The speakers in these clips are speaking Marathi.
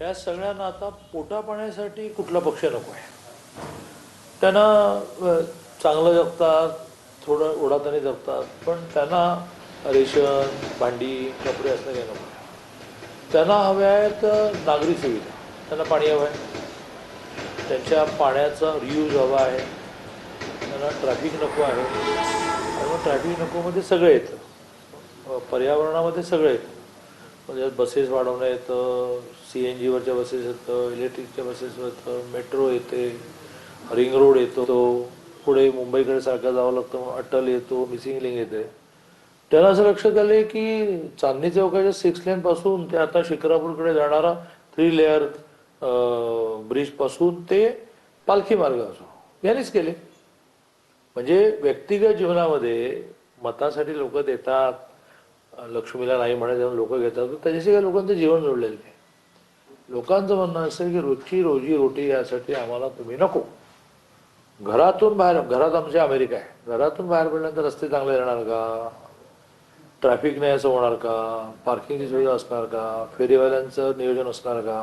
या सगळ्यांना आता पोटा पाण्यासाठी कुठला पक्ष नको आहे. त्यांना चांगलं जगतात, थोडं ओढाताणी जगतात, पण त्यांना रेशन, भांडी, कपडे असणं काही नको आहे. त्यांना हव्या आहेत नागरी सुविधा. त्यांना पाणी हवं आहे, त्यांच्या पाण्याचा रियूज हवा आहे, त्यांना ट्रॅफिक नको आहे. आणि मग ट्रॅफिक नकोमध्ये सगळं येतं, पर्यावरणामध्ये सगळं येतं. म्हणजे बसेस वाढवणं येतं, CNGवरच्या बसेस येतं, इलेक्ट्रिकच्या बसेस येतं, मेट्रो येते, रिंग रोड येतो, पुढे मुंबईकडे सारखं जावं लागतं, अटल येतो, मिसिंग लिंक येते. त्याला असं लक्षात आलं की चांदणी चौकाच्या 6 लेनपासून ते आता शिक्रापूरकडे जाणारा 3 लेअर ब्रिजपासून ते पालखी मार्ग असो यांनीच केले. म्हणजे व्यक्तिगत जीवनामध्ये मतासाठी लोक देतात, लक्ष्मीला नाही म्हणायचं लोक घेतात, त्याच्याशी काही लोकांचं जीवन जोडलेलं नाही. लोकांचं म्हणणं असं की रोजची रोजी रोटी यासाठी आम्हाला तुम्ही नको. घरातून बाहेर, घरात आमची अमेरिका आहे, घरातून बाहेर पडल्यानंतर रस्ते चांगले राहणार का, ट्रॅफिक नाही असं होणार का, पार्किंगची सुविधा असणार का, फेरीवाल्यांचं नियोजन असणार का,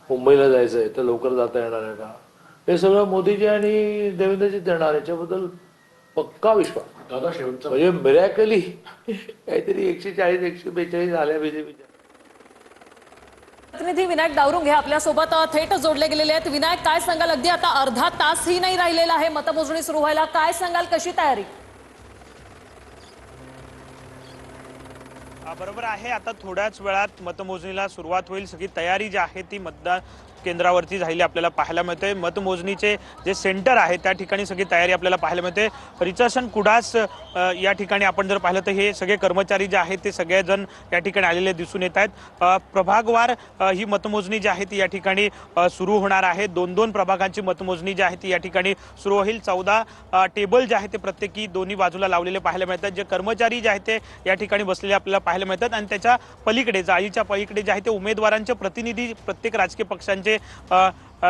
मुंबईला जायचं आहे तर लवकर जाता येणार आहे का, हे सगळं मोदीजी आणि देवेंद्रजी देणार, याच्याबद्दल पक्का विश्वास. दादा शेवटचा म्हणजे मिरॅकली काहीतरी 140 142 झाल्या बीजेपीच्या. प्रतिनिधी विनायक डावरुंगे आपल्यासोबत थेट जोडले गेलेले आहेत. विनायक, काय सांगाल? अगदी आता अर्धा तासही नाही राहिलेला आहे मतमोजणी सुरू व्हायला, काय सांगाल, कशी तयारी? बरोबर आहे, आता थोड्याच वेळात मतमोजणीला सुरुवात होईल. सगळी तयारी जी आहे ती मतदान केंद्रावरती झालेली आपल्याला पाहायला मिळते. मतमोजणीचे जे सेंटर आहे त्या ठिकाणी सगळी तयारी आपल्याला पाहायला मिळते. रिचर्सन कुडास या ठिकाणी आपण जर पाहिलं तर हे सगळे कर्मचारी जे आहेत ते सगळेजण या ठिकाणी आलेले दिसून येत आहेत. प्रभागवार ही मतमोजणी जी आहे ती या ठिकाणी सुरू होणार आहे. 2-2 प्रभागांची मतमोजणी जी आहे ती या ठिकाणी सुरू होईल. 14 टेबल जे आहे ते प्रत्येकी दोन्ही बाजूला लावलेले पाहायला मिळतात. जे कर्मचारी जे आहेत ते या ठिकाणी बसलेले आपल्याला पाहायला मिळतात आणि त्याच्या पलीकडे, जाळीच्या पलीकडे जे आहे ते उमेदवारांचे प्रतिनिधी प्रत्येक राजकीय पक्षांचे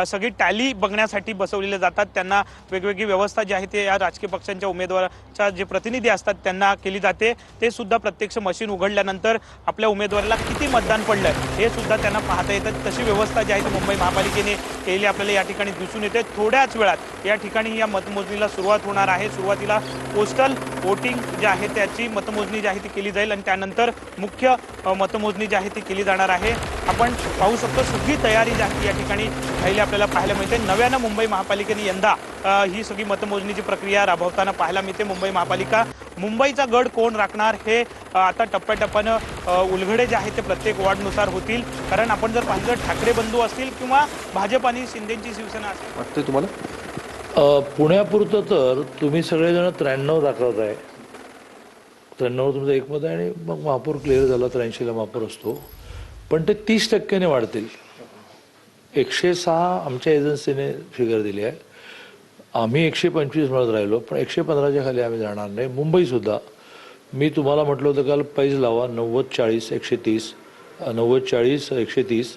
सगळी टॅली बघण्यासाठी बसवलेले जातात. त्यांना वेगवेगळी व्यवस्था जी आहे ते या राजकीय पक्षांच्या उमेदवाराच्या जे प्रतिनिधी असतात त्यांना केली जाते. ते सुद्धा प्रत्यक्ष मशीन उघडल्यानंतर आपल्या उमेदवाराला किती मतदान पडलं हे सुद्धा त्यांना पाहता येतं. तशी व्यवस्था जी आहे ती मुंबई महापालिकेने केलेली आपल्याला या ठिकाणी दिसून येते. थोड्याच वेळात या ठिकाणी या मतमोजणीला सुरुवात होणार आहे. सुरुवातीला पोस्टल वोटिंग जे आहे त्याची मतमोजणी जी आहे ती केली जाईल आणि त्यानंतर मुख्य मतमोजणी जी आहे ती केली जाणार आहे. आपण पाहू शकतो सगळी तयारी जी आहे या ठिकाणी आपल्याला पाहायला मिळते. नव्यानं मुंबई महापालिकेने यंदा ही सगळी मतमोजणीची प्रक्रिया राबवताना पाहायला मिळते. मुंबई महापालिका, मुंबईचा गड कोण राखणार हे आता टप्प्याटप्प्यानं उलगडे जे आहेत ते प्रत्येक वॉर्डनुसार होतील. कारण आपण जर पाहिलं तर ठाकरे बंधू असतील किंवा भाजप आणि शिंदेची शिवसेना असेल. वाटतंय तुम्हाला? पुण्यापुरतं तर तुम्ही सगळेजण 93 दाखवत आहे. 93 तुमचं एकमत आहे आणि मग महापौर क्लिअर झाला 83ला महापौर असतो. पण ते 30% वाढतील. 106 आमच्या एजन्सीने फिगर दिली आहे. आम्ही 125 म्हणत राहिलो, पण 115च्या खाली आम्ही जाणार नाही. मुंबईसुद्धा मी तुम्हाला म्हटलं होतं काल पैज लावा 90-40 130, 90-40 130,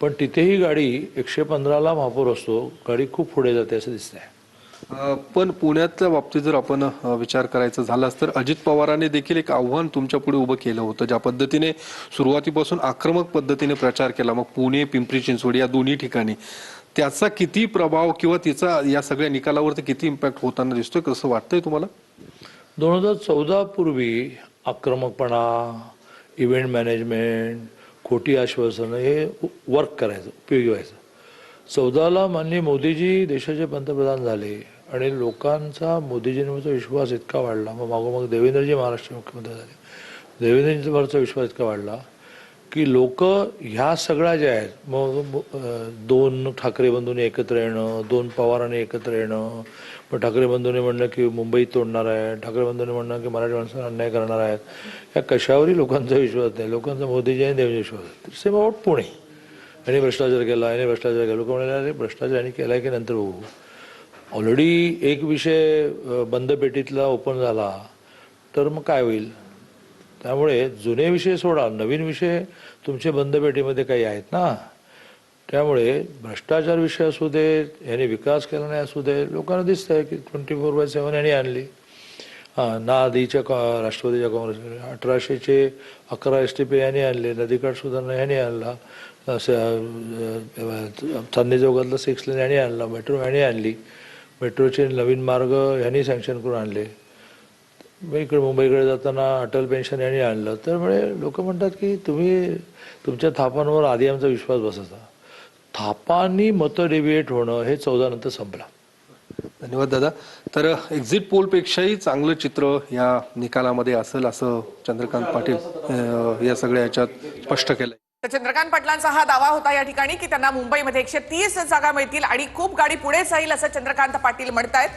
पण तिथेही गाडी 115ला महापौर असतो, गाडी खूप पुढे जाते असं दिसतंय. पण पुण्यातल्या बाबतीत जर आपण विचार करायचा झालाच तर अजित पवारांनी देखील एक आव्हान तुमच्या पुढे उभं केलं होतं. ज्या पद्धतीने सुरुवातीपासून आक्रमक पद्धतीने प्रचार केला, मग पुणे, पिंपरी चिंचवड या दोन्ही ठिकाणी, त्याचा किती प्रभाव किंवा तिचा या सगळ्या निकालावरती किती इम्पॅक्ट होताना दिसतोय, कसं वाटतंय तुम्हाला? 2014 पूर्वी आक्रमकपणा, इव्हेंट मॅनेजमेंट, खोटी आश्वासनं हे वर्क करायचं, उपयोगी व्हायचं. 14ला माननीय मोदीजी देशाचे पंतप्रधान झाले आणि लोकांचा मोदीजींवरचा विश्वास इतका वाढला. मग मागोमाग देवेंद्रजी महाराष्ट्र मुख्यमंत्री झाले. देवेंद्रजींवरचा विश्वास इतका वाढला की लोक ह्या सगळ्या ज्या आहेत, मग 2 ठाकरे बंधूंनी एकत्र येणं, 2 पवारांनी एकत्र येणं, पण ठाकरे बंधूंनी म्हणणं की मुंबई तोडणार आहे, ठाकरे बंधूंनी म्हणणं की मराठी माणसाला अन्याय करणार आहेत, या कशावरही लोकांचा विश्वास नाही. लोकांचा मोदीजी आणि देवेंद्र विश्वास. सेम अबाउट पुणे, याने भ्रष्टाचार केला, याने भ्रष्टाचार केला. लोक म्हणाले भ्रष्टाचार यांनी केला की नंतर बघू. ऑलरेडी एक विषय बंद पेटीतला ओपन झाला तर मग काय होईल. त्यामुळे जुने विषय सोडा, नवीन विषय तुमचे बंद पेटीमध्ये काही आहेत ना. त्यामुळे भ्रष्टाचार विषय असू दे, याने विकास केला नाही असू दे, लोकांना दिसतंय की 24/7 यांनी आणली. ना आधीच्या राष्ट्रवादीच्या काँग्रेसने 1800चे 11 STP यांनी आणले, नदीकाठ सुधारणा यांनी आणला, चांदणी चौकातलं 6 लेन यांनी आणला, मेट्रो यांनी आणली, मेट्रोचे नवीन मार्ग यांनी सँक्शन करून आणले, इकडे मुंबईकडे जाताना अटल पेन्शन यांनी आणलं. त्यामुळे लोक म्हणतात की तुम्ही तुमच्या थापांवर आधी आमचा विश्वास बसायचा. थापांनी मतं डेव्हिएट होणं हे 14 नंतर संपलं. धन्यवाद दादा. तर एक्झिट पोलपेक्षाही चांगलं चित्र या निकालामध्ये असेल असं चंद्रकांत पाटील या सगळ्या याच्यात स्पष्ट केलंय. तर चंद्रकांत पाटलांचा हा दावा होता या ठिकाणी की त्यांना मुंबईमध्ये 130 जागा मिळतील आणि खूप गाडी पुढे जाईल असं चंद्रकांत पाटील म्हणतायत.